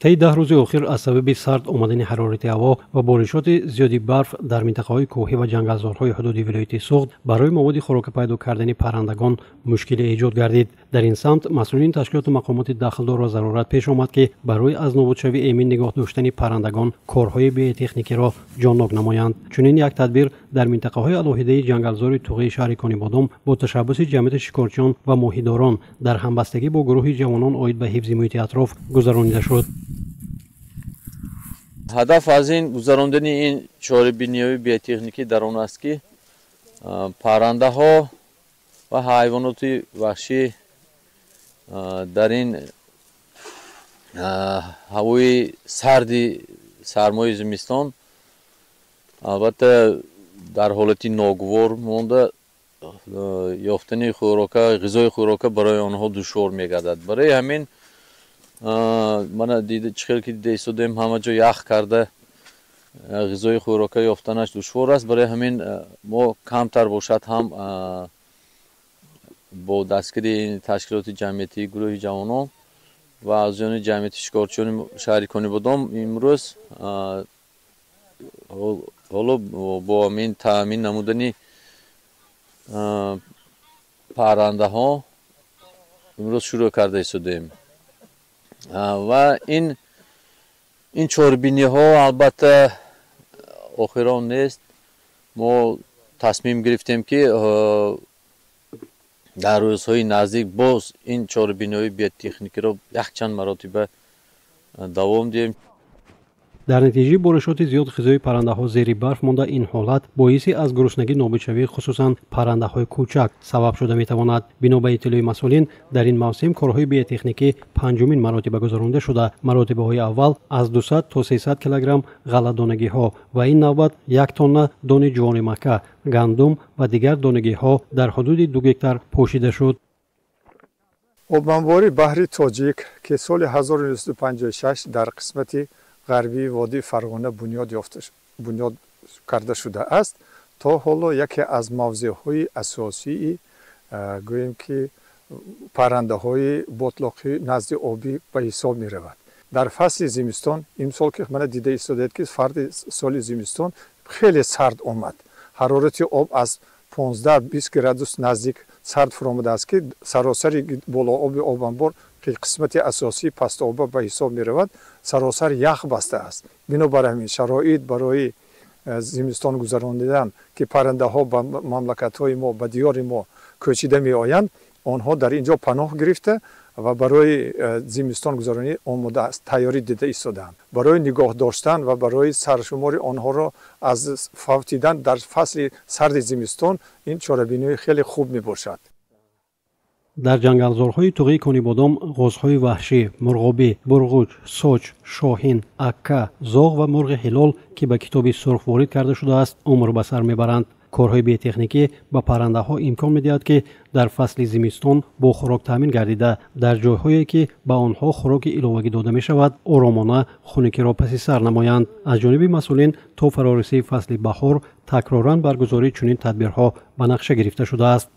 طی 10 روز اخیر از سبب سرد آمدن حرارت هوا و بارشات زیادی برف در منطقه‌های کوهی و جنگلزارهای حدود ولایت سوخت برای مواد خوراک پیدا کردن پرندگان مشکل ایجاد گردید. در این سمت مسئولین تشکیلات و مقامات داخلدار را ضرورت پیش آمد که برای از نابودشوی ایمن نگاه داشتن پرندگان کارهای بی تکنیکی را جان‌ناک نمایند. چنین یک تدبیر در منطقه‌های علاهده جنگلزار توغی شهر کنیبادام با تشبث جمعیت شکارچیان و ماهیداران در همبستگی با گروه جوانان عاید به حفظ محیط اطراف گذرانیده شد. هدف از این گذراندن این چاره‌بینی‌های بی‌تکنیکی در آن است که پرنده‌ها و حیوانات وحشی در این هوای سرمای زمستان البته در حالتی ناگوار مانده یافتن غذای خوراک برای آنها دشوار می‌گردد. برای همین من دیده چخیل که دیده ایستادیم همه جا یخ کرده غذای خوراک یافتنش دشوار است. برای همین ما کمتر باشد هم با دستگیری تشکیلات جمعیتی گروه جوانان و از جانب جمعیت شکارچیان شهر کنیبادام امروز حالا با همین تامین نمودنی پرنده ها امروز شروع کرده ایستادیم و این چاره‌بینی ها البته آخران نیست. ما تصمیم گرفتیم که در روزهای نزدیک باز این چاره‌بینی های بی‌تکنیکی را یک چند مراتب دوام دهیم. در نتیجه بارشات زیاد غذای پرنده ها زیر برف مانده این حالت باعث از گرسنگی نابودشوی خصوصا پرنده های کوچک سبب شده می تواند. بنا به اطلاع مسئولین در این موسم کارهای بی‌تکنیکی پنجمین مراتبه گذرانده شده. مراتبه های اول از 200 تا 300 کیلوگرم غله‌دانگی ها و این نوبت 1 تن دانه جوان مکه، گندم و دیگر دانگی ها در حدود 2 هکتار پوشیده شد. آبانباری بحری تاجیک که سال 1956 در قسمت غربی وادی فرغانه بنیاد کرده شده است تا حالا یکی از موضوعهای اساسی گوییم که پرنده های بطلاقی نزد آبی به حساب می رود. در فصل زمستان این سال که من دیده ایستادید که فرد سال زمستان خیلی سرد آمد. حرارت آب از 15-20 گرادوس نزدیک سرد فرامده است که سراسر بالا آب آبانبار که قسمت اساسی پست آب به حساب می رود سراسر یخ بسته است. بنابر همین شرایط برای زمستان گذراندن که پرنده ها به مملکت های ما به دیار ما کوچیده می آیند آنها در اینجا پناه گرفته و برای زمستان گذرانی آماده است تیاری دیده ایستادند. برای نگاه داشتن و برای سرشماری آنها را از فوتیدن در فصل سرد زمستان این چاره‌بینی خیلی خوب می باشد. در جنگلزارهای توغی کنیبادام غوزهای وحشی، مرغابی، برغوچ، سوچ، شاهین، اکه، زاغ و مرغ هلال که به کتاب سرخ وارد کرده شده است عمر به سر میبرند. کارهای بی‌تکنیکی به پرنده ها امکان میدهد که در فصل زمستان با خوراک تامین گردیده در جایهایی که به آنها خوراک علاوگی داده می شود آرامانه خنکی را پس سر نمایند. از جانب مسئولین تا فرارسی فصل بهار تکرارا برگزاری چنین تدبیرها به نقشه گرفته شده است.